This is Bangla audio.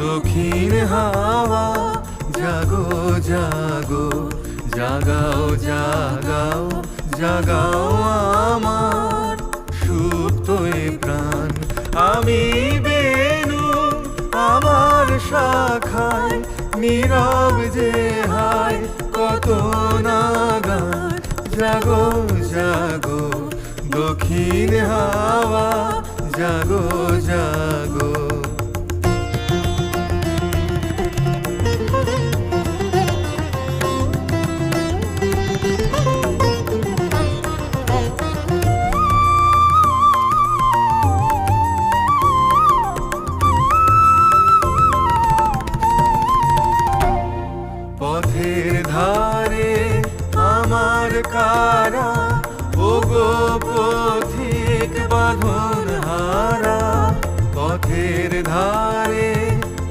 দক্ষিণ হাওয়া জাগো জাগো, জাগাও জাগাও জাগাও আমার সুপ্ত এ প্রাণ। আমি বেনু আমার শাখায় নীরব যে হায় কত নাগান। জাগো জাগো দক্ষিণ হাওয়া জাগো জাগো।